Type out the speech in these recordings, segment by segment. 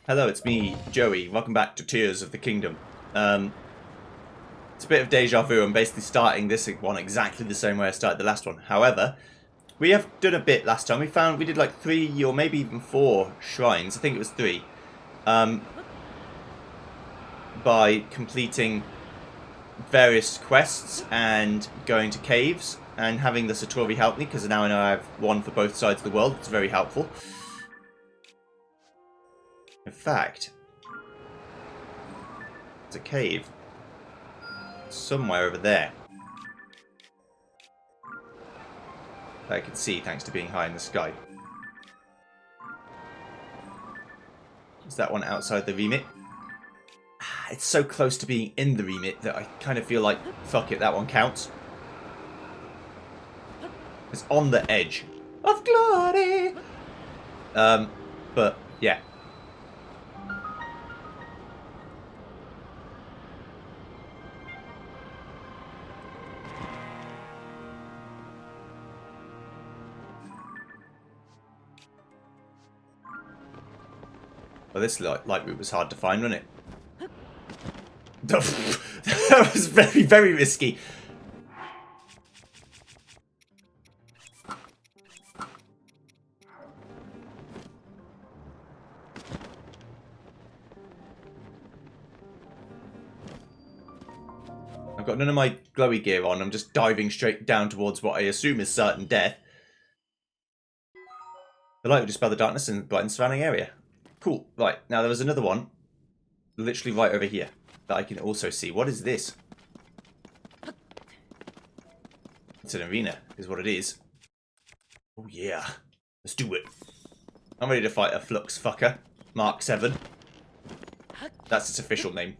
Hello, it's me, Joey. Welcome back to Tears of the Kingdom. It's a bit of deja vu. I'm basically starting this one exactly the same way I started the last one. However, we have done a bit last time. We did like 3 or maybe even 4 shrines. I think it was 3. By completing various quests and going to caves and having the Satori help me, because now I know I have one for both sides of the world. It's very helpful. In fact, it's a cave somewhere over there that I can see thanks to being high in the sky. Is that one outside the remit? It's so close to being in the remit that I kind of feel like, fuck it, that one counts. It's on the edge of glory. But yeah. Well, this light route was hard to find, wasn't it? That was very, very risky. I've got none of my glowy gear on. I'm just diving straight down towards what I assume is certain death. The light will dispel the darkness and brighten the surrounding area. Cool. Right, now there was another one literally right over here that I can also see. What is this? It's an arena, is what it is. Oh yeah. Let's do it. I'm ready to fight a Flux fucker. Mark 7. That's its official name.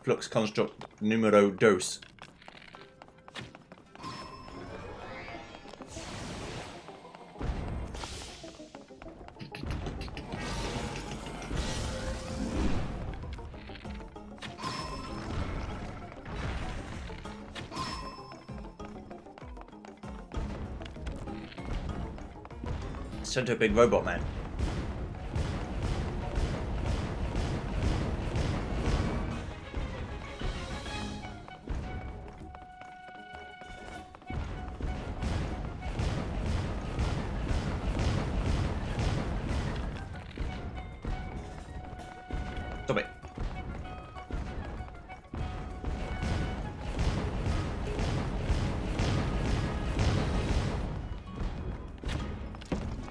Flux Construct Numero Dos. Turn to a big robot man. Stop it.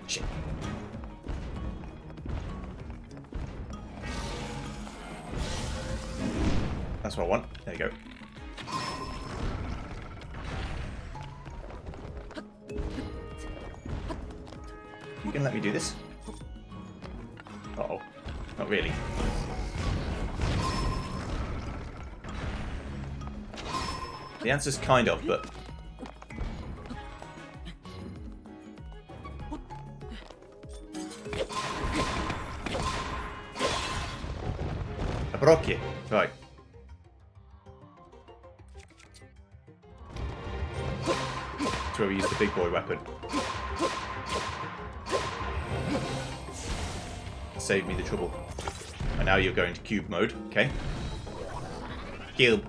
Shit. That's what I want. There you go. You gonna let me do this? Uh-oh. Not really. The answer's kind of, but... I broke you. Right. That's where we use the big boy weapon. Save me the trouble. And now you're going to cube mode, okay? Kill.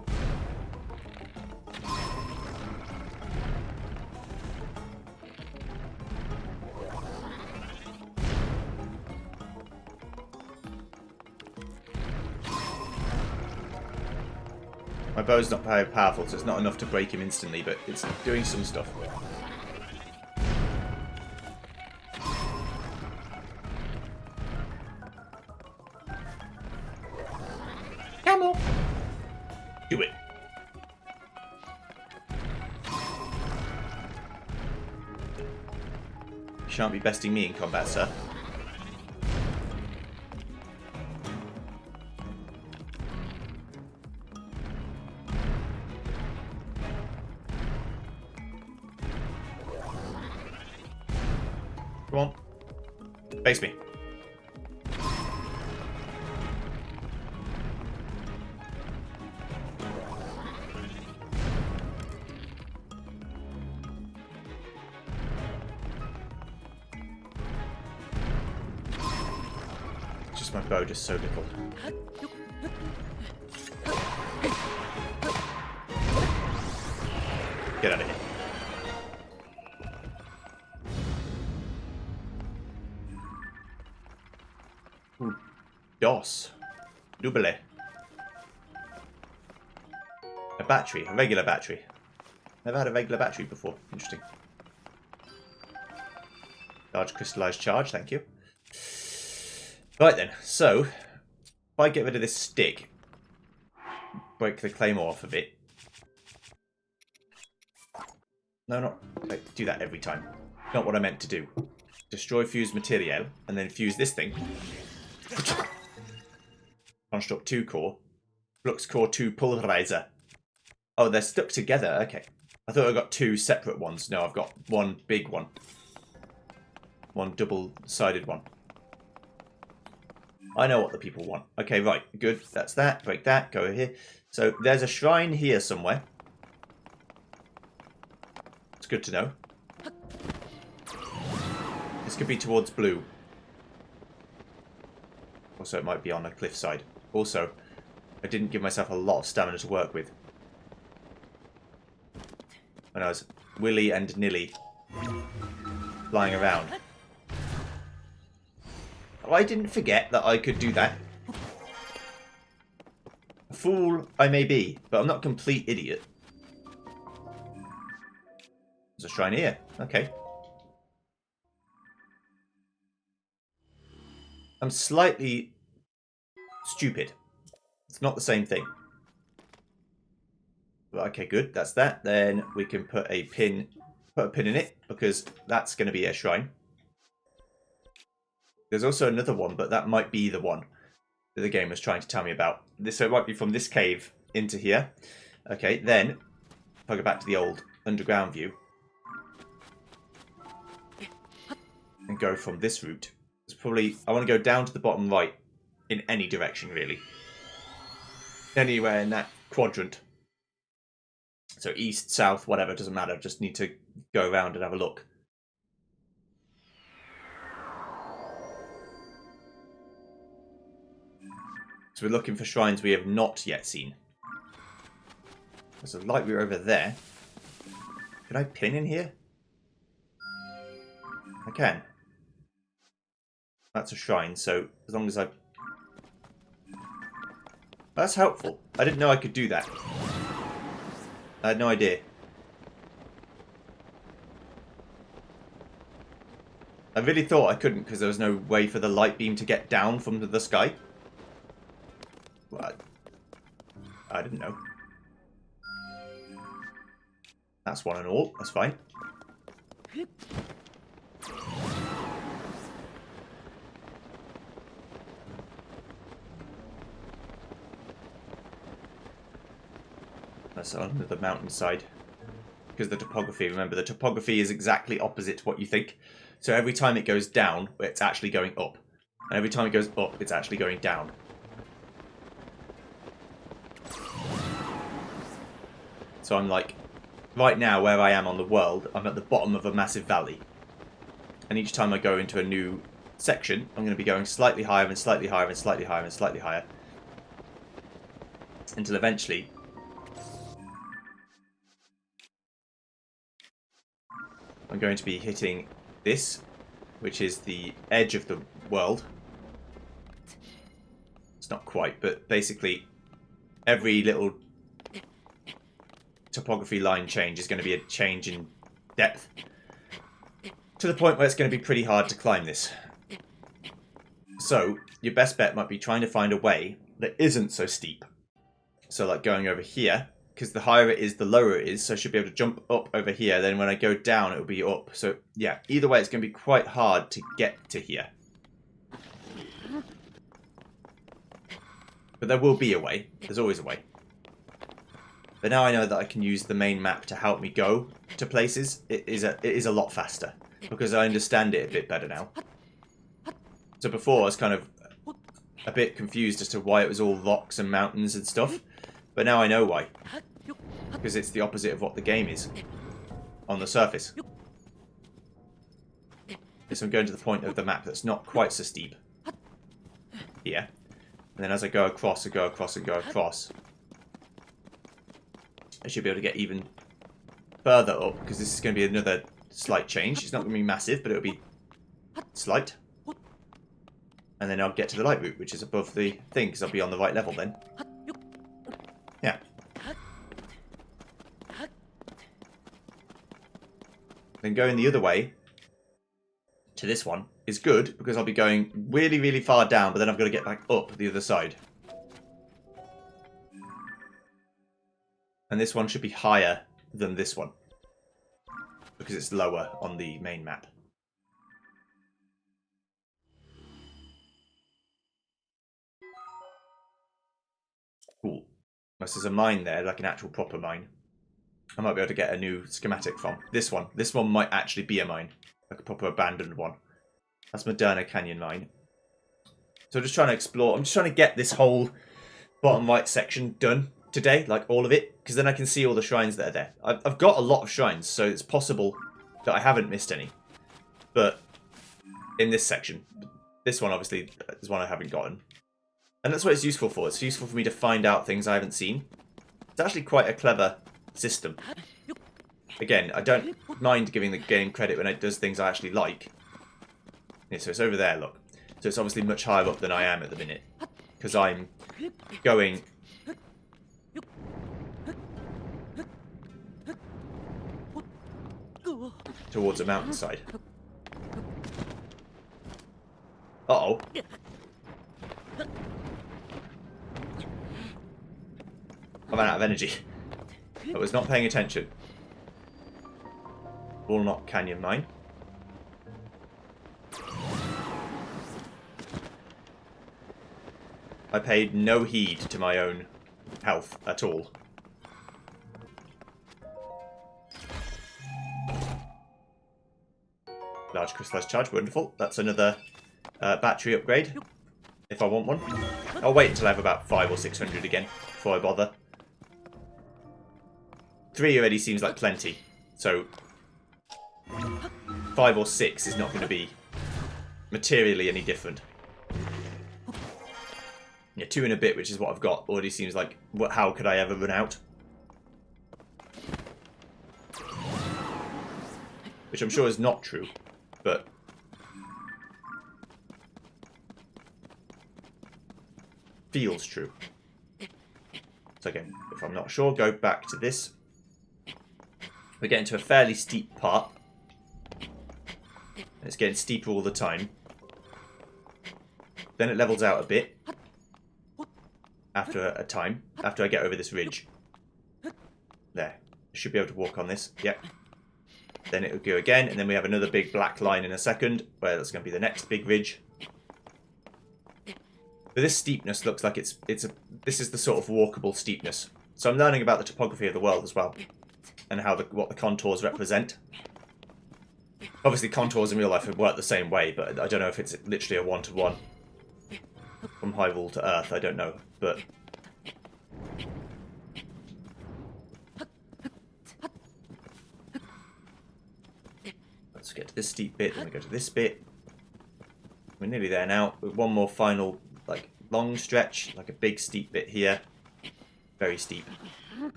My bow's not very powerful, so it's not enough to break him instantly, but it's doing some stuff. Camel! Do it. You shan't be besting me in combat, sir. Come on. Face me. just my bow just so little. Get out of here. Ooh. DOS. Double. A battery. A regular battery. Never had a regular battery before. Interesting. Large crystallized charge, thank you. Right then, so if I get rid of this stick, break the claymore off a bit. No, not okay, do that every time. Not what I meant to do. Destroy fused material and then fuse this thing. Construct 2 core. Flux core 2 pulverizer. Oh, they're stuck together. Okay. I thought I got 2 separate ones. No, I've got one big one. One double-sided one. I know what the people want. Okay, right. Good. That's that. Break that. Go here. So there's a shrine here somewhere. It's good to know. This could be towards blue. Also, it might be on a cliffside. Also, I didn't give myself a lot of stamina to work with when I was willy and nilly flying around. Oh, I didn't forget that I could do that. A fool I may be, but I'm not a complete idiot. There's a shrine here. Okay. I'm slightly stupid. It's not the same thing. But okay, good. That's that. Then we can put a pin in it because that's going to be a shrine. There's also another one, but that might be the one that the game was trying to tell me about. So it might be from this cave into here. Okay, then if I go back to the old underground view and go from this route, it's probably I want to go down to the bottom right in any direction really. Anywhere in that quadrant. So east, south, whatever, doesn't matter. Just need to go around and have a look. So we're looking for shrines we have not yet seen. There's a light weir over there. Can I pin in here? I can. That's a shrine, so as long as I... That's helpful. I didn't know I could do that. I had no idea. I really thought I couldn't because there was no way for the light beam to get down from the sky. Well, I didn't know. That's one and all. That's fine. That's on the mountainside. Because the topography, remember, the topography is exactly opposite to what you think. So every time it goes down, it's actually going up. And every time it goes up, it's actually going down. So I'm like, right now where I am on the world, I'm at the bottom of a massive valley. And each time I go into a new section, I'm going to be going slightly higher and slightly higher and slightly higher and slightly higher. Until eventually... I'm going to be hitting this, which is the edge of the world. It's not quite, but basically every little topography line change is going to be a change in depth. To the point where it's going to be pretty hard to climb this. So, your best bet might be trying to find a way that isn't so steep. So like going over here. Because the higher it is, the lower it is. So I should be able to jump up over here. Then when I go down, it will be up. So yeah, either way, it's going to be quite hard to get to here. But there will be a way. There's always a way. But now I know that I can use the main map to help me go to places. It is a lot faster. Because I understand it a bit better now. So before, I was kind of a bit confused as to why it was all rocks and mountains and stuff. But now I know why. Because it's the opposite of what the game is. On the surface. So I'm going to the point of the map that's not quite so steep. here. And then as I go across and go across and go across, I should be able to get even further up, because this is going to be another slight change. It's not going to be massive, but it'll be slight. And then I'll get to the light route, which is above the thing, because I'll be on the right level then. Yeah. Then going the other way to this one is good, because I'll be going really, really far down, but then I've got to get back up the other side. And this one should be higher than this one, because it's lower on the main map. Cool. Unless there's a mine there, like an actual proper mine. I might be able to get a new schematic from. This one. This one might actually be a mine. Like a proper abandoned one. That's Moderna Canyon Mine. So I'm just trying to explore. I'm just trying to get this whole bottom right section done today. Like all of it. Because then I can see all the shrines that are there. I've got a lot of shrines. So it's possible that I haven't missed any. But in this section. This one obviously is one I haven't gotten. And that's what it's useful for. It's useful for me to find out things I haven't seen. It's actually quite a clever system. Again, I don't mind giving the game credit when it does things I actually like. Yeah, so it's over there, look. So it's obviously much higher up than I am at the minute. Because I'm going... towards a mountainside. Uh-oh. I ran out of energy. I was not paying attention. Walnut Canyon Mine. I paid no heed to my own health at all. Large crystallized charge, wonderful. That's another battery upgrade, if I want one. I'll wait until I have about 500 or 600 again before I bother. 3 already seems like plenty, so 5 or 6 is not going to be materially any different. Yeah, 2 and a bit, which is what I've got, already seems like, how could I ever run out? Which I'm sure is not true, but... feels true. So again, if I'm not sure, go back to this. We're getting to a fairly steep part. It's getting steeper all the time. Then it levels out a bit. After a time. After I get over this ridge. There. I should be able to walk on this. Yep. Then it will go again. And then we have another big black line in a second. Where that's going to be the next big ridge. But this steepness looks like this is the sort of walkable steepness. So I'm learning about the topography of the world as well. And how what the contours represent. Obviously contours in real life work the same way, but I don't know if it's literally a one-to-one. From Hyrule to Earth, I don't know, but... let's get to this steep bit, then we go to this bit. We're nearly there now, with one more final, like, long stretch, like a big steep bit here. Very steep.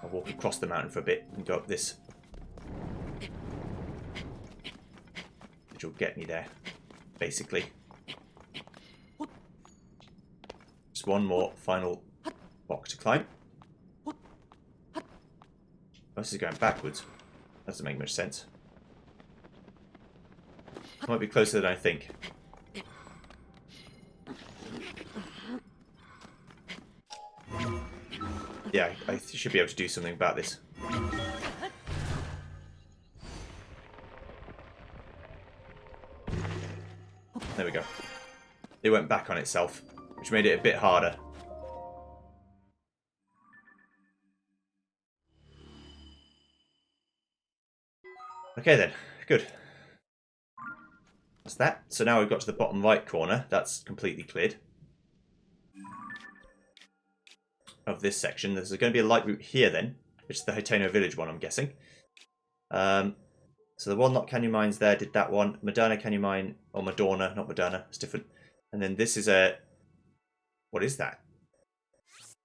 I'll walk across the mountain for a bit and go up this. Which will get me there, basically. Just one more final rock to climb. Oh, this is going backwards. That doesn't make much sense. Might be closer than I think. Yeah, I should be able to do something about this. There we go. It went back on itself, which made it a bit harder. Okay then, good. That's that. So now we've got to the bottom right corner. That's completely cleared. Of this section. There's going to be a light route here then, which is the Hiteno village one, I'm guessing. So the Walnut Canyon Mines there did that one. Madonna Canyon Mine, or Madonna, not Madonna, it's different. And then this is a... What is that?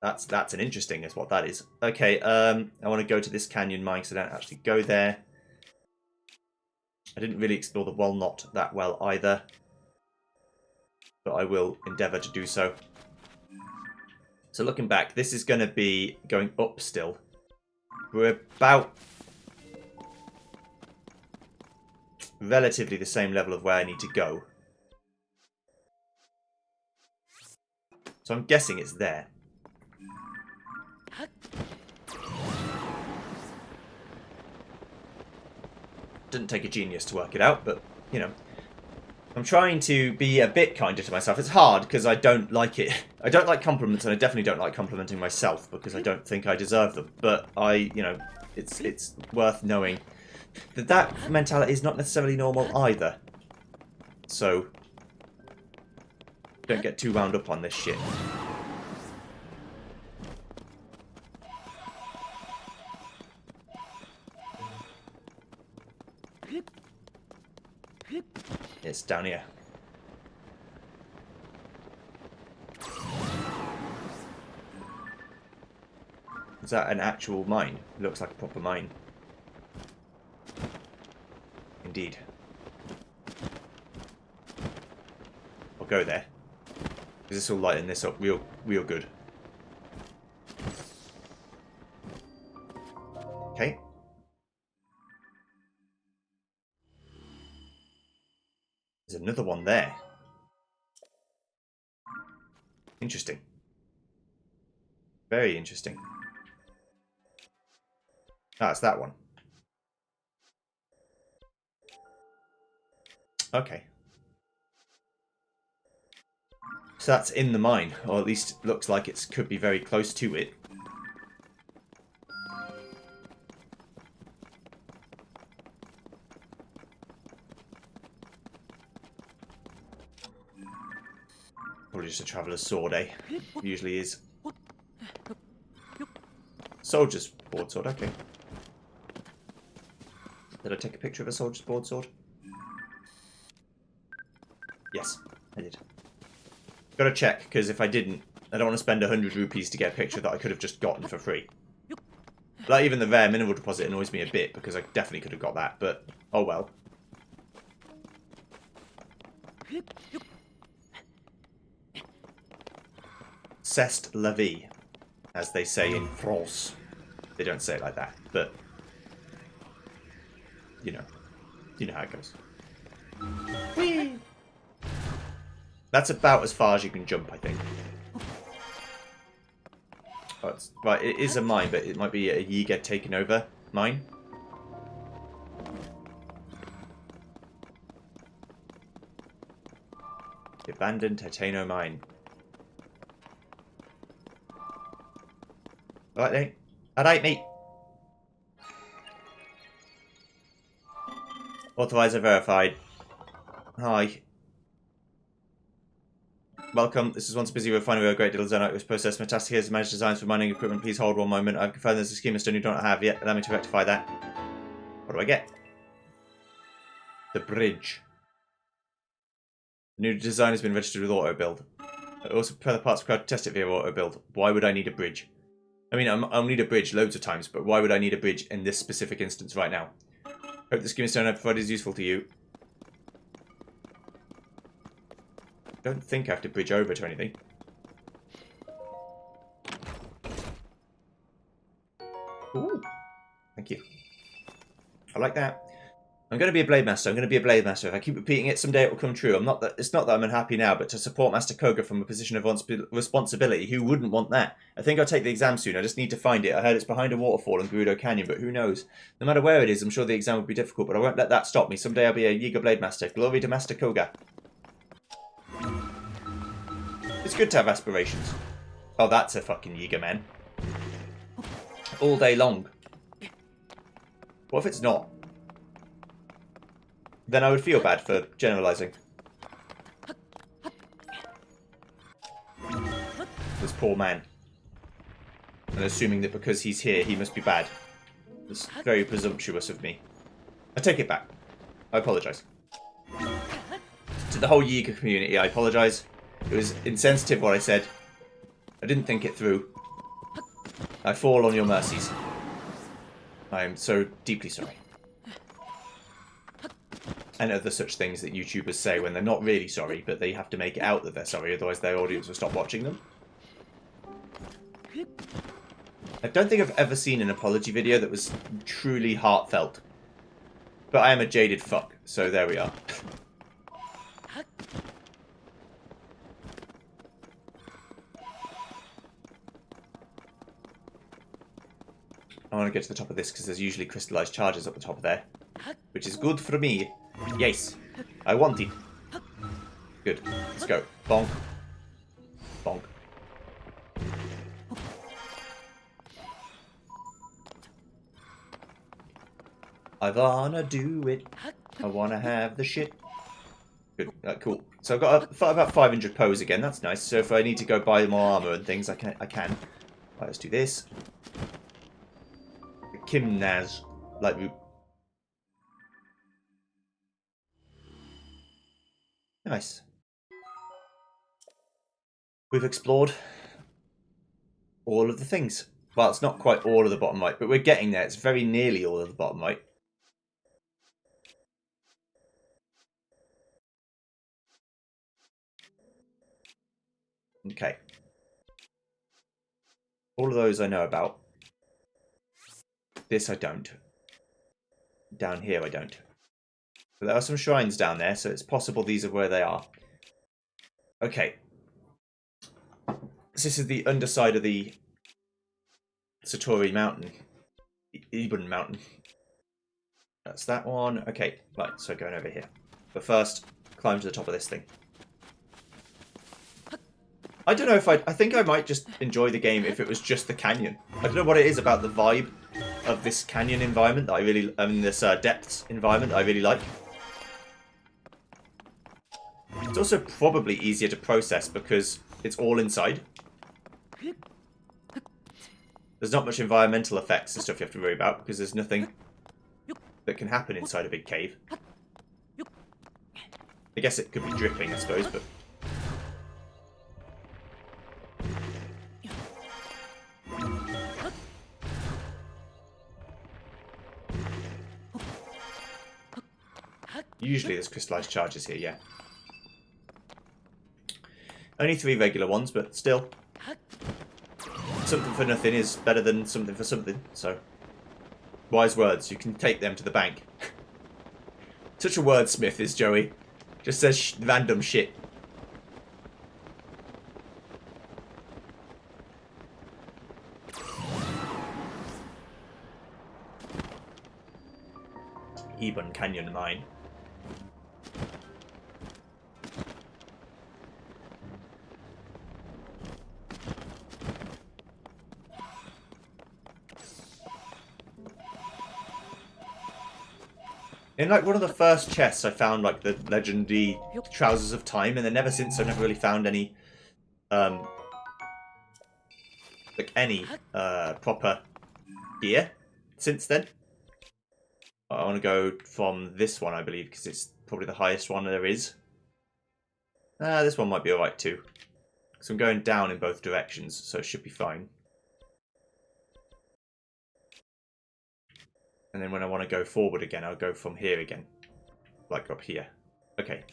That's an interesting, is what that is. Okay, I want to go to this canyon mine because I don't actually go there. I didn't really explore the Walnut that well either. But I will endeavour to do so. So looking back, this is going to be going up still. We're about relatively the same level of where I need to go. So I'm guessing it's there. Didn't take a genius to work it out, but, you know. I'm trying to be a bit kinder to myself. It's hard because I don't like it. I don't like compliments, and I definitely don't like complimenting myself because I don't think I deserve them. But you know, it's worth knowing that that mentality is not necessarily normal either. So don't get too wound up on this shit. It's down here. Is that an actual mine? It looks like a proper mine. Indeed. I'll go there. Because this will lighten this up real good. Okay. There's another one there. Interesting. Very interesting. Ah, it's that one. Okay. So that's in the mine, or at least looks like it could be very close to it. Probably just a traveller's sword, eh? Usually is. Soldier's broadsword, okay. Did I take a picture of a soldier's broadsword? Yes, I did. Gotta check, because if I didn't, I don't want to spend 100 rupees to get a picture that I could have just gotten for free. Like, even the rare mineral deposit annoys me a bit, because I definitely could have got that, but oh well. C'est la vie, as they say in France. They don't say it like that, but you know how it goes. Whee! That's about as far as you can jump, I think. Oh, right, it is a mine, but it might be a Yiga taken over mine. The abandoned Titano mine. Right, then. Alright, mate. Authorizer verified. Hi. Welcome. This is once busy refinery where a great deal of Zonite was processed. Fantastic has managed designs for mining equipment. Please hold one moment. I've confirmed there's a scheme of stone you don't have yet. Allow me to rectify that. What do I get? The bridge. The new design has been registered with auto build. I also prepare the parts required to test it via auto build. Why would I need a bridge? I mean, I'll need a bridge loads of times, but why would I need a bridge in this specific instance right now? Hope the scheme of stone I provided is useful to you. Don't think I have to bridge over to anything. Ooh, thank you. I like that. I'm going to be a Blade Master. I'm going to be a Blade Master. If I keep repeating it, someday it will come true. It's not that I'm unhappy now, but to support Master Koga from a position of responsibility, who wouldn't want that? I think I'll take the exam soon. I just need to find it. I heard it's behind a waterfall in Gerudo Canyon, but who knows? No matter where it is, I'm sure the exam will be difficult, but I won't let that stop me. Someday I'll be a Yiga Blade Master. Glory to Master Koga. It's good to have aspirations. Oh, that's a fucking Yiga, man. All day long. What if it's not? Then I would feel bad for generalising. This poor man. And assuming that because he's here, he must be bad. It's very presumptuous of me. I take it back. I apologise. To the whole Yiga community, I apologise. It was insensitive what I said. I didn't think it through. I fall on your mercies. I am so deeply sorry. And other such things that YouTubers say when they're not really sorry, but they have to make it out that they're sorry, otherwise their audience will stop watching them. I don't think I've ever seen an apology video that was truly heartfelt. But I am a jaded fuck, so there we are. I want to get to the top of this because there's usually crystallized charges up the top of there. Which is good for me. Yes. I want it. Good. Let's go. Bonk. Bonk. I wanna do it. I wanna have the shit. Good. Cool. So I've got about 500 pose again. That's nice. So if I need to go buy more armor and things, I can. Right, let's do this. Kimnaz. Light root. Nice. We've explored all of the things. Well, it's not quite all of the bottom right, but we're getting there. It's very nearly all of the bottom right. Okay. All of those I know about. This I don't. Down here I don't. But there are some shrines down there, so it's possible these are where they are. Okay. This is the underside of the Satori Mountain. Eben Mountain. That's that one. Okay, right, so going over here. But first, climb to the top of this thing. I don't know if I think I might just enjoy the game if it was just the canyon. I don't know what it is about the vibe of this canyon environment that I really, this depths environment that I really like. It's also probably easier to process because it's all inside. There's not much environmental effects and stuff you have to worry about because there's nothing that can happen inside a big cave. I guess it could be dripping, I suppose, but... Usually there's crystallized charges here, yeah. Only 3 regular ones, but still. Something for nothing is better than something for something, so. Wise words, you can take them to the bank. Such a wordsmith is Joey. Just says random shit. Eben Canyon Mine. In like one of the first chests I found like the legendary Trousers of Time, and then ever since I've never really found any proper gear since then. I want to go from this one, I believe, because it's probably the highest one there is. This one might be alright too. So I'm going down in both directions, so it should be fine. And then when I want to go forward again, I'll go from here again. Like up here. Okay.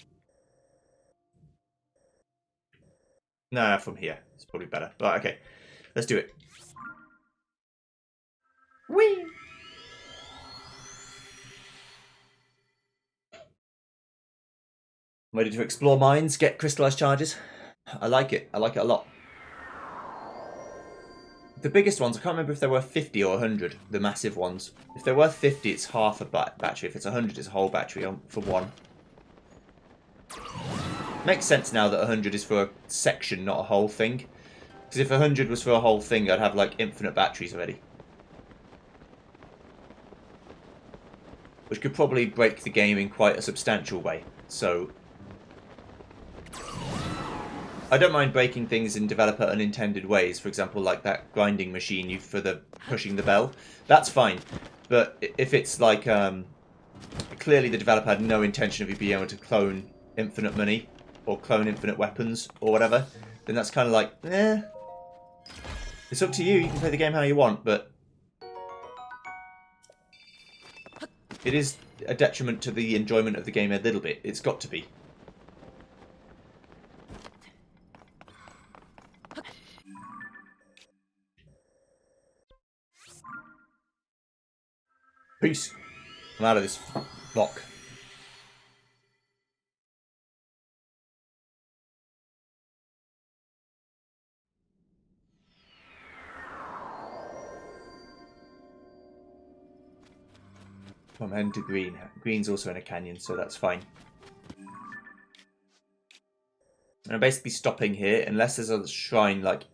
Nah, from here. It's probably better. Right, okay. Let's do it. Whee! Ready to explore mines, get crystallized charges. I like it. I like it a lot. The biggest ones, I can't remember if they're worth 50 or 100, the massive ones. If they're worth 50, it's half a battery. If it's 100, it's a whole battery for one. Makes sense now that 100 is for a section, not a whole thing. Because if 100 was for a whole thing, I'd have like infinite batteries already. Which could probably break the game in quite a substantial way. So I don't mind breaking things in developer unintended ways. For example, like that grinding machine for the pushing the bell. That's fine. But if it's like clearly the developer had no intention of you being able to clone infinite money or clone infinite weapons or whatever, then that's kind of like, eh. It's up to you. You can play the game how you want, but it is a detriment to the enjoyment of the game a little bit. It's got to be. Peace. I'm out of this block. I'm heading to green. Green's also in a canyon, so that's fine. And I'm basically stopping here, unless there's a shrine, like,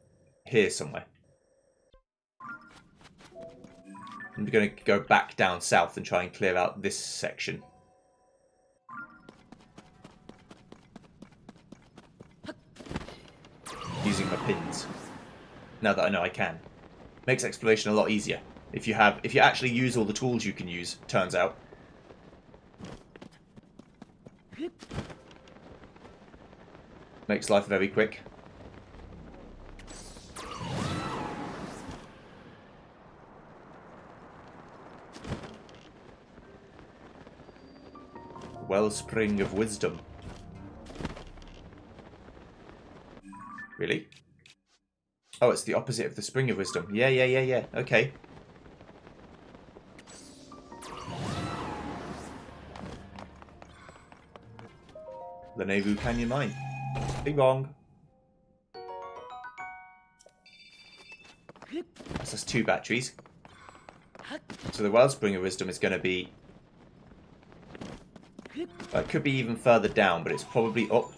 here somewhere. I'm going to go back down south and try and clear out this section. Using my pins. Now that I know I can. Makes exploration a lot easier. If you actually use all the tools you can use, turns out. Makes life very quick. Wellspring of wisdom. Really? Oh, it's the opposite of the spring of wisdom. Yeah. Okay. The Nauvoo Canyon Mine. Bing bong. That's 2 batteries. So the Wellspring of Wisdom is going to be... it could be even further down, but it's probably up.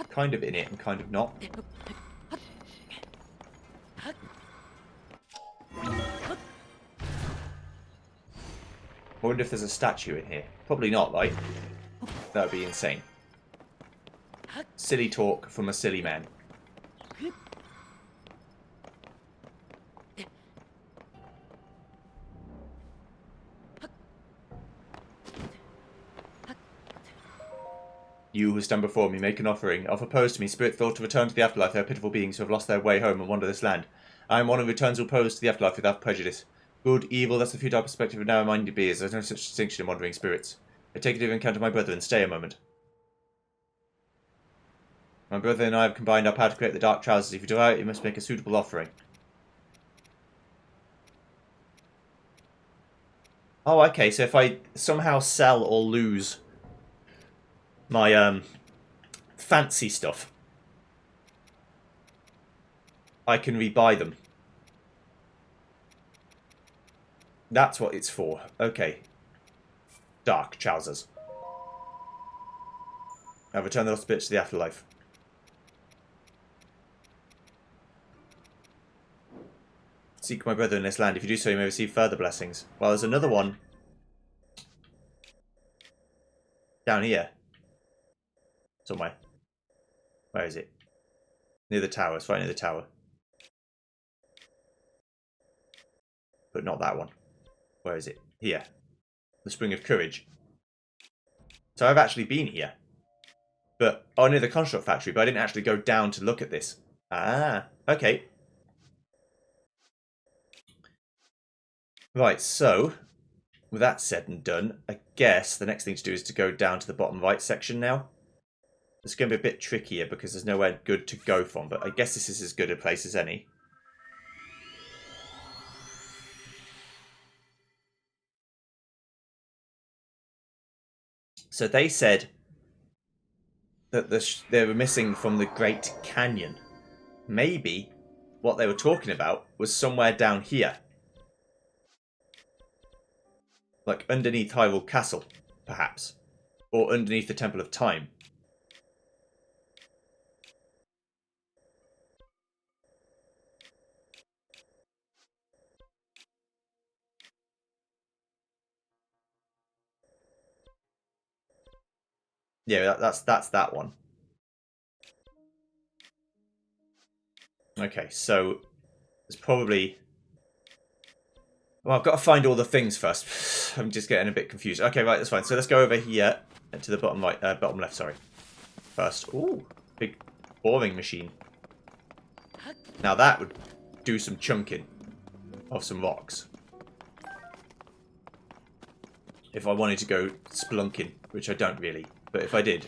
Kind of in it and kind of not. I wonder if there's a statue in here. Probably not, right? That would be insane. Silly talk from a silly man. You who stand before me, make an offering. Offer pose to me, spirit thought to return to the afterlife. They are pitiful beings who have lost their way home and wander this land. I am one who returns all pose to the afterlife without prejudice. Good, evil, that's the futile perspective of narrow-minded beings. There's no such distinction in wandering spirits. I take it to encounter my brethren. Stay a moment. My brother and I have combined our power to create the dark trousers. If you desire it, you must make a suitable offering. Oh, okay, so if I somehow sell or lose my, fancy stuff, I can rebuy them. That's what it's for. Okay. Dark trousers. I've returned the lost spirits to the afterlife. Seek my brother in this land. If you do so, you may receive further blessings. Well, there's another one down here. Somewhere. Where is it? Near the tower. It's right near the tower. But not that one. Where is it? Here. The Spring of Courage. So I've actually been here. But, oh, near the construct factory, but I didn't actually go down to look at this. Ah, okay. Right, so, with that said and done, I guess the next thing to do is to go down to the bottom right section now. It's going to be a bit trickier because there's nowhere good to go from, but I guess this is as good a place as any. So they said that they were missing from the Great Canyon. Maybe what they were talking about was somewhere down here. Like underneath Hyrule Castle, perhaps. Or underneath the Temple of Time. Yeah, that's that one. Okay, so there's probably... Well, I've got to find all the things first. I'm just getting a bit confused. Okay, right, that's fine. So let's go over here to the bottom right, bottom left, sorry. First. Ooh, big boring machine. Now that would do some chunking of some rocks. If I wanted to go splunking, which I don't really, but if I did.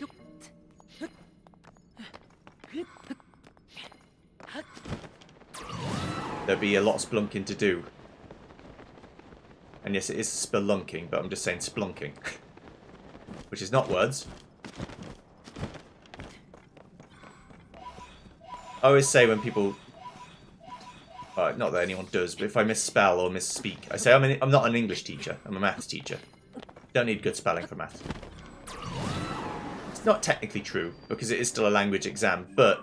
There'd be a lot of splunking to do. And yes, it is spelunking, but I'm just saying splunking. Which is not words. I always say when people... not that anyone does, but if I misspell or misspeak, I say I'm not an English teacher, I'm a maths teacher. Don't need good spelling for maths. It's not technically true, because it is still a language exam, but...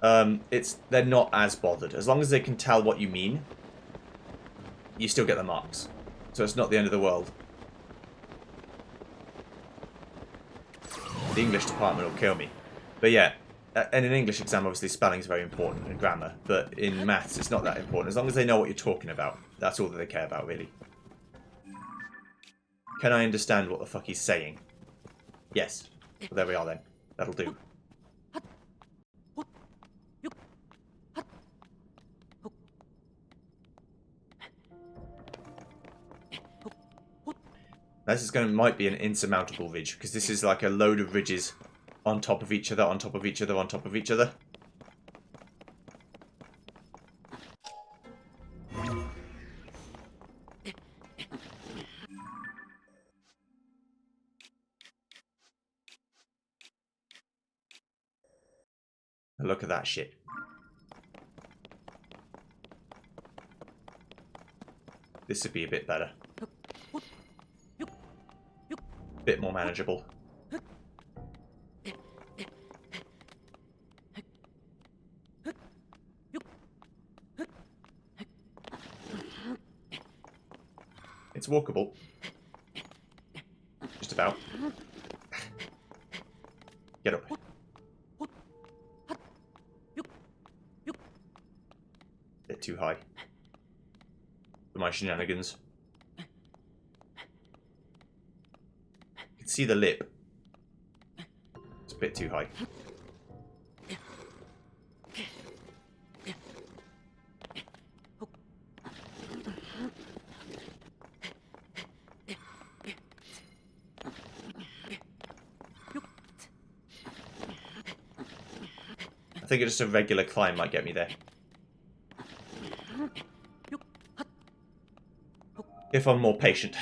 they're not as bothered. As long as they can tell what you mean, you still get the marks. So it's not the end of the world. The English department will kill me. But yeah, in an English exam, obviously spelling is very important and grammar. But in maths, it's not that important. As long as they know what you're talking about, that's all that they care about, really. Can I understand what the fuck he's saying? Yes. Well, there we are then. That'll do. This might be an insurmountable ridge, because this is like a load of ridges on top of each other, on top of each other, on top of each other. Look at that shit. This would be a bit better. Bit more manageable. It's walkable. Just about. Get up. Bit too high for my shenanigans. You can see the lip. It's a bit too high. I think just a regular climb might get me there. If I'm more patient.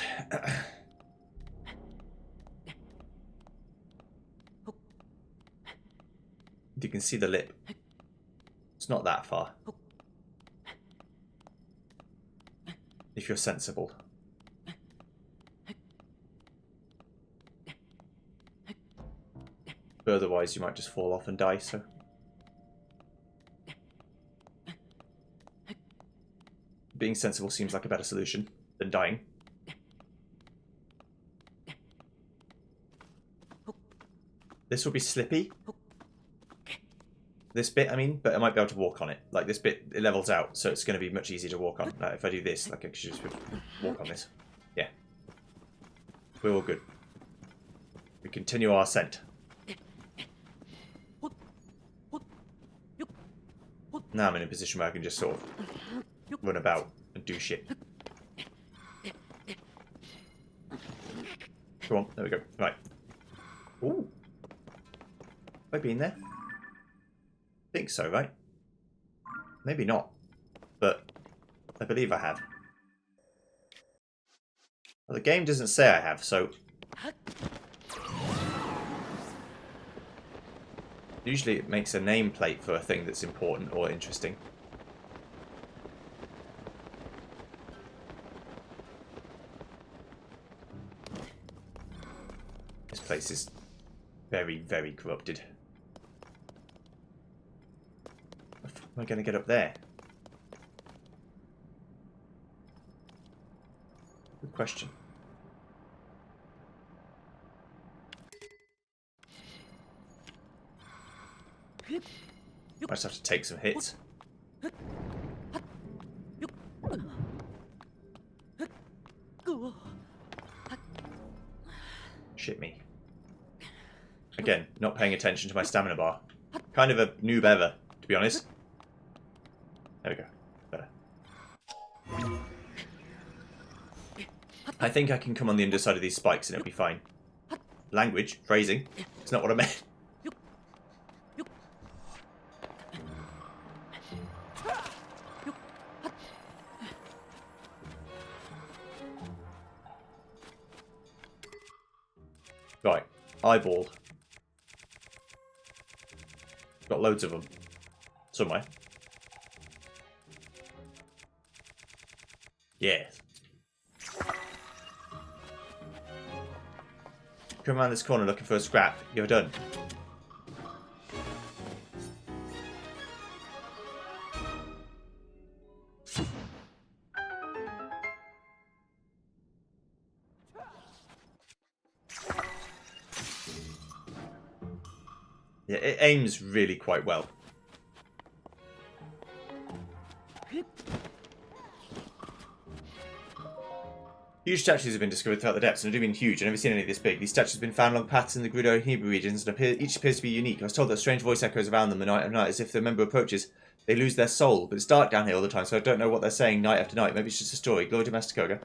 You can see the lip. It's not that far. If you're sensible. But otherwise you might just fall off and die, so... Being sensible seems like a better solution than dying. This will be slippy. This bit, I mean, but I might be able to walk on it. Like, this bit, it levels out, so it's going to be much easier to walk on. Like, if I do this, like, I should just walk on this. Yeah. We're all good. We continue our ascent. Now I'm in a position where I can just sort of run about and do shit. Come on, there we go. Right. Ooh. Have I been there? I think so, right? Maybe not. But I believe I have. Well, the game doesn't say I have, so... Usually it makes a nameplate for a thing that's important or interesting. This place is very, very corrupted. How am I going to get up there? Good question. I just have to take some hits. Shit me. Again, not paying attention to my stamina bar. Kind of a noob ever, to be honest. There we go. Better. I think I can come on the underside of these spikes and it'll be fine. Language, phrasing, it's not what I meant. Right, eyeball. Got loads of them. Somewhere. Yeah. Come around this corner looking for a scrap. You ever done? Yeah, it aims really quite well. Huge statues have been discovered throughout the depths, and I do mean huge. I've never seen any this big. These statues have been found along paths in the Grudo and Hebrew regions, and each appears to be unique. I was told that strange voice echoes around them the night of night, as if the member approaches, they lose their soul. But it's dark down here all the time, so I don't know what they're saying night after night. Maybe it's just a story. Glory to Master Koga.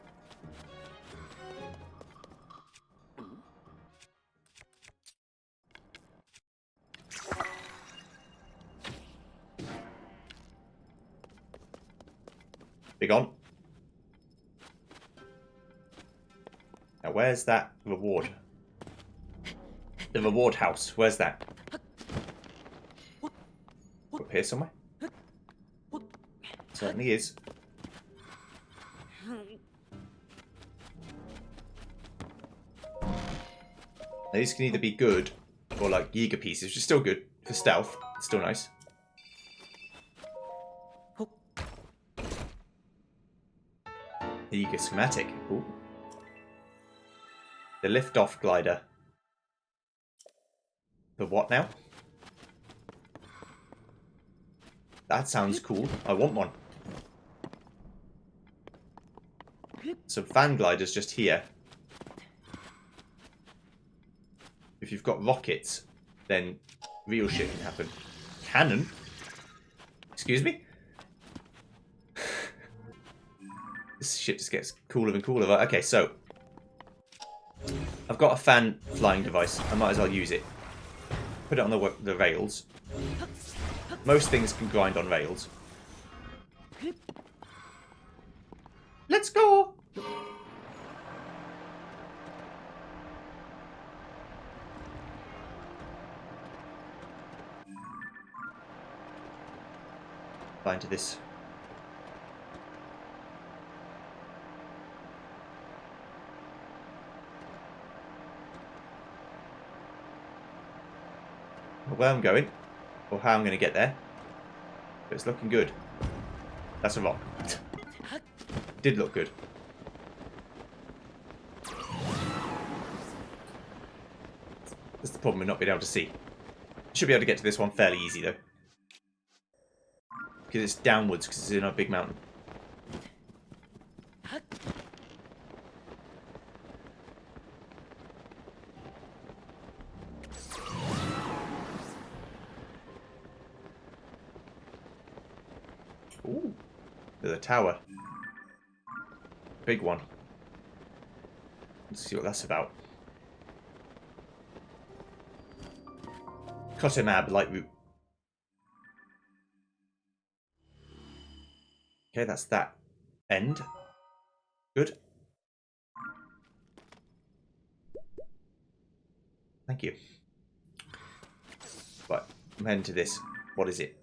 Big on. Now, where's that reward? The reward house. Where's that? Up here somewhere? Certainly is. Now, these can either be good or like Yiga pieces, which is still good for stealth. It's still nice. The Yiga schematic. Ooh. The lift-off glider. The what now? That sounds cool. I want one. Some fan gliders just here. If you've got rockets, then real shit can happen. Cannon? Excuse me? This shit just gets cooler and cooler. Okay, so I've got a fan flying device. I might as well use it. Put it on the rails. Most things can grind on rails. Let's go! Fly into this. Where I'm going, or how I'm going to get there, but it's looking good. That's a rock. Did look good. That's the problem with not being able to see. Should be able to get to this one fairly easy though, because it's downwards because it's in a big mountain. Ooh, there's a tower. Big one. Let's see what that's about. Kotemab light route. Okay, that's that end. Good. Thank you. Right, I'm heading to this. What is it?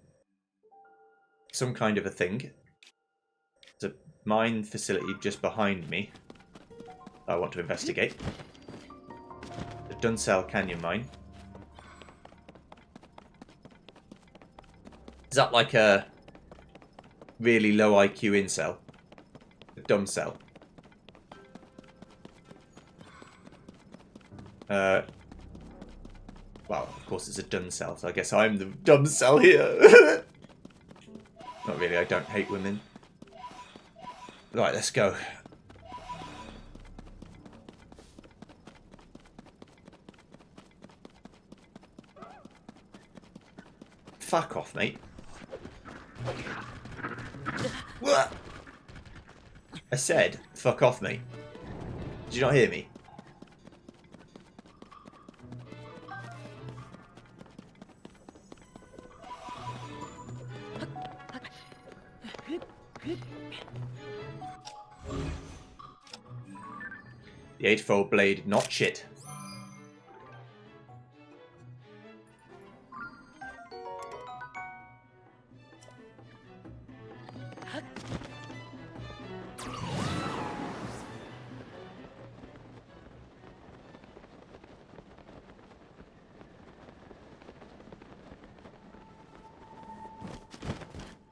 Some kind of a thing. There's a mine facility just behind me that I want to investigate. The Dunsell Canyon mine. Is that like a really low IQ incel? A dumb cell? Well, of course it's a done cell, so I guess I'm the dumb cell here. Not really, I don't hate women. Right, let's go. Fuck off, mate. What? I said, fuck off, mate. Did you not hear me? The eightfold blade, not shit.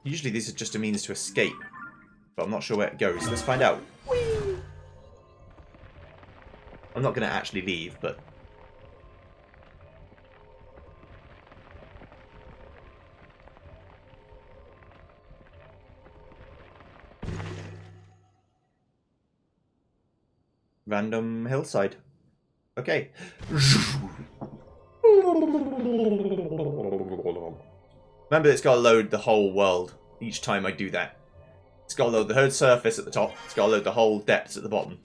Usually these are just a means to escape, but I'm not sure where it goes. Let's find out. Whee! I'm not going to actually leave, but... Random hillside. Okay. Remember, it's got to load the whole world each time I do that. It's got to load the whole surface at the top. It's got to load the whole depths at the bottom.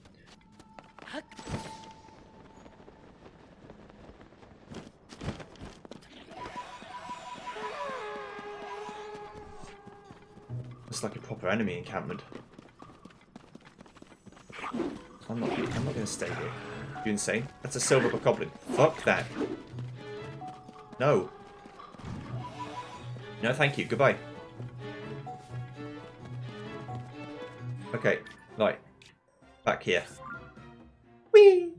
It's like a proper enemy encampment. I'm not going to stay here. You insane? That's a silver goblin. Fuck that. No. No, thank you. Goodbye. Okay, right. Back here. Whee!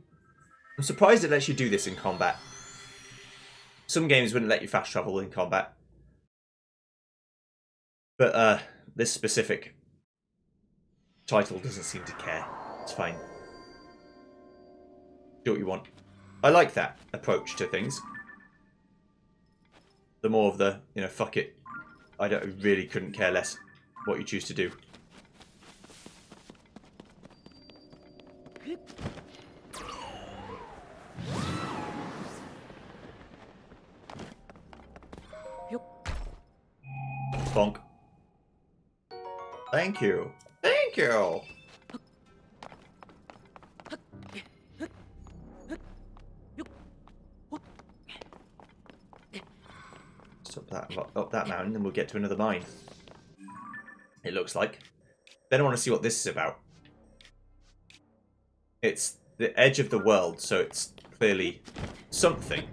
I'm surprised it lets you do this in combat. Some games wouldn't let you fast travel in combat. But, this specific title doesn't seem to care. It's fine. Do what you want. I like that approach to things. The more of the, you know, fuck it. I really couldn't care less what you choose to do. Bonk. Thank you. Thank you. Up that mountain and we'll get to another mine. It looks like. Then I want to see what this is about. It's the edge of the world, so it's clearly something.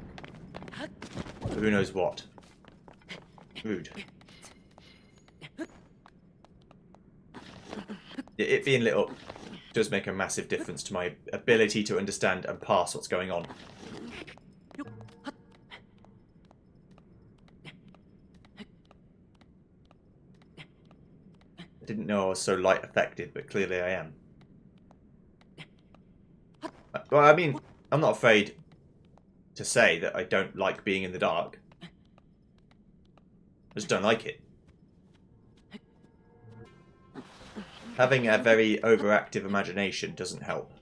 But who knows what. Rude. It being lit up does make a massive difference to my ability to understand and pass what's going on. I didn't know I was so light affected, but clearly I am. Well, I mean, I'm not afraid to say that I don't like being in the dark. I just don't like it. Having a very overactive imagination doesn't help.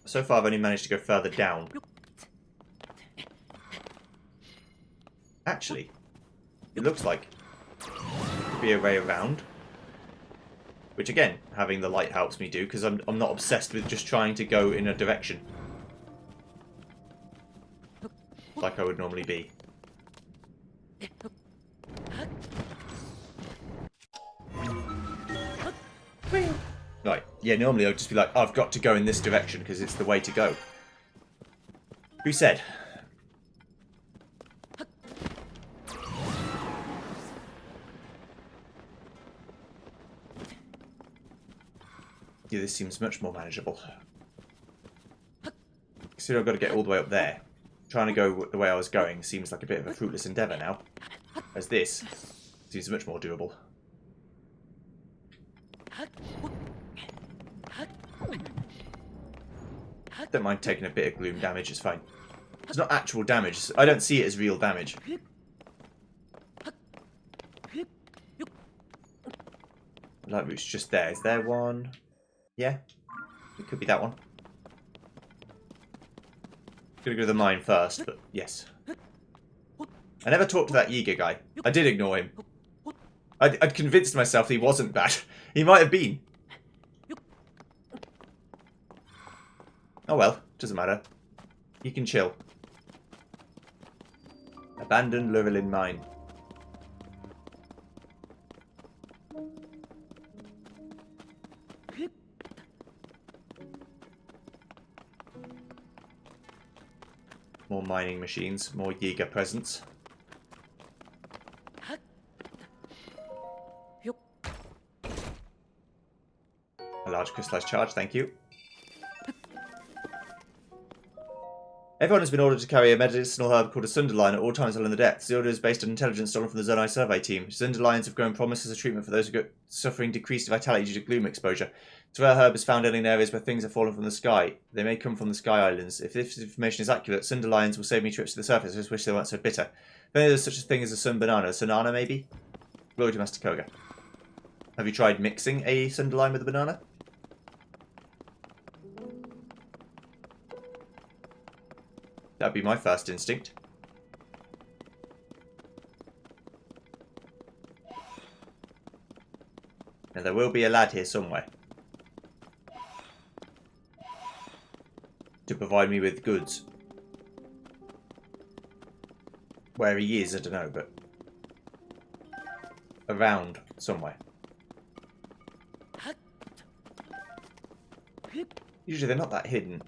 So far I've only managed to go further down. Actually, it looks like there could be a way around. Which again, having the light helps me do, because I'm not obsessed with just trying to go in a direction. Like I would normally be. Right, yeah, normally I would just be like, I've got to go in this direction because it's the way to go. Who said? Yeah, this seems much more manageable. Considering I've got to get all the way up there. Trying to go the way I was going seems like a bit of a fruitless endeavour now. As this seems much more doable. Don't mind taking a bit of gloom damage, it's fine. It's not actual damage. I don't see it as real damage. Light root's just there. Is there one? Yeah. It could be that one. Gonna go to the mine first, but yes. I never talked to that Yiga guy. I did ignore him. I'd convinced myself he wasn't bad. He might have been. Oh well, doesn't matter. You can chill. Abandoned Lurelin mine. More mining machines, more Yiga presence. A large crystallized charge, thank you. Everyone has been ordered to carry a medicinal herb called a Sunderline at all times while in the depths. The order is based on intelligence stolen from the Zonai survey team. Sunderlines have grown promise as a treatment for those who are suffering decreased vitality due to gloom exposure. This rare herb is found only in areas where things have fallen from the sky. They may come from the Sky Islands. If this information is accurate, Sunderlines will save me trips to the surface. I just wish they weren't so bitter. If only there's such a thing as a sun banana. A Sunana, maybe? Glory to Master Koga. Have you tried mixing a Sunderline with a banana? That'd be my first instinct. Now there will be a lad here somewhere. To provide me with goods. Where he is, I don't know, but... around somewhere. Usually they're not that hidden.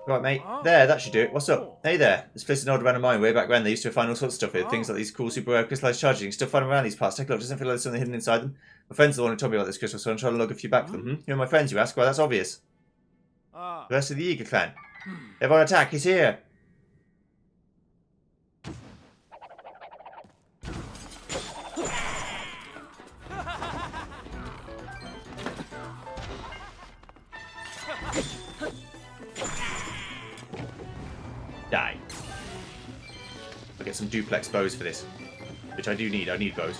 Right, mate. There, that should do it. What's up? Hey there. This place is an old abandoned mine way back when. They used to find all sorts of stuff here. Things like these cool super rare crystallized charges. You can still find them around these parts. Take a look. Doesn't feel like there's something hidden inside them. My friend's the one who told me about this crystal, so I'm trying to log a few back for them. Who are my friends, you ask? Well, that's obvious. The rest of the Yiga clan. Everyone attack. He's here. Die. I'll get some duplex bows for this. Which I do need. I need bows.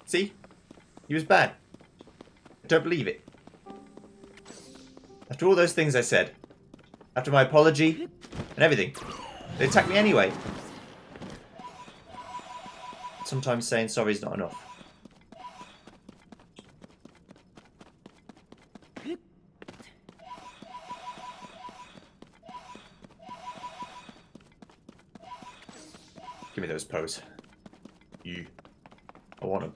See? He was bad. I don't believe it. After all those things I said. After my apology and everything. They attacked me anyway. Sometimes saying sorry is not enough. Give me those poes. You. I want them.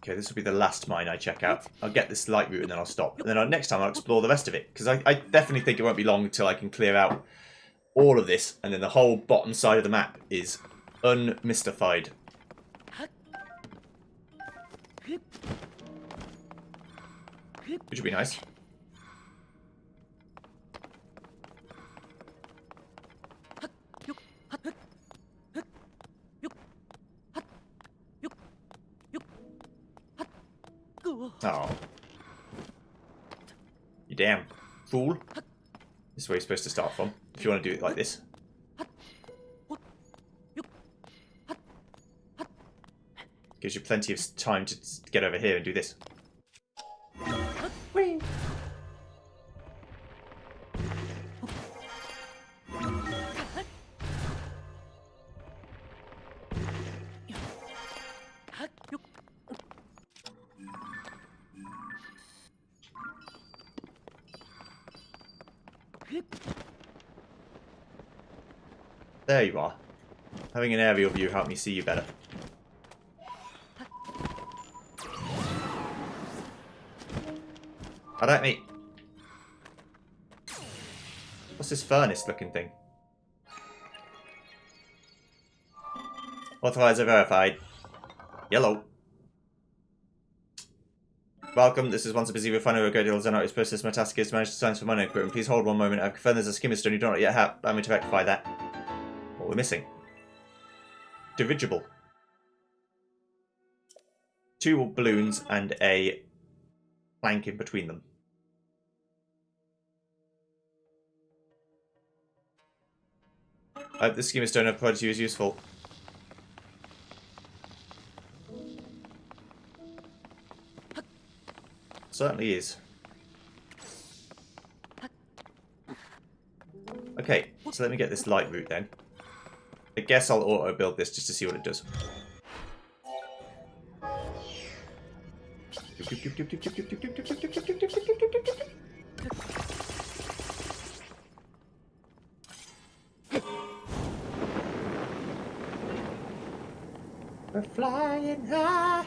Okay, this will be the last mine I check out. I'll get this light route and then I'll stop. And then next time I'll explore the rest of it. Because I definitely think it won't be long until I can clear out all of this. And then the whole bottom side of the map is unmystified. Which would be nice. Oh. You damn fool. This is where you're supposed to start from, if you want to do it like this. Gives you plenty of time to get over here and do this. Whee! There you are. Having an aerial view helped me see you better. Alright, mate. What's this furnace looking thing? Authorizer verified. Yellow. Welcome, this is once a busy refinery where great deals are not its process. My task is to manage the science for mining equipment. Please hold one moment. I've confirmed there's a skimmer stone you do not yet have. Allow me to rectify that. What we're missing? Dirigible. 2 balloons and a plank in between them. I hope the skimmer stone I've provided you is useful. Certainly is. Okay, so let me get this light route then. I guess I'll auto-build this just to see what it does. We're flying high.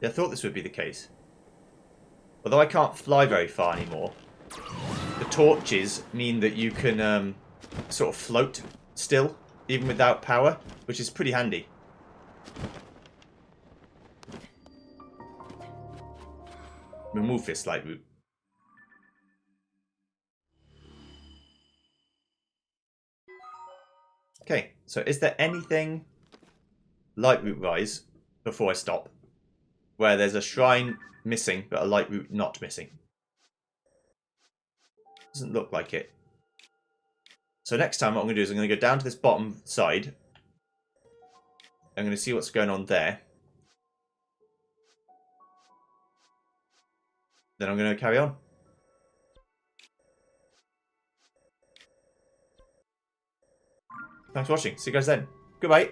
Yeah, I thought this would be the case. Although I can't fly very far anymore, the torches mean that you can sort of float still, even without power, which is pretty handy. Remove this light route. Okay, so is there anything light route wise before I stop where there's a shrine missing but a light route not missing? Doesn't look like it. So next time what I'm going to do is I'm going to go down to this bottom side. I'm going to see what's going on there. Then I'm going to carry on. Thanks for watching. See you guys then. Goodbye.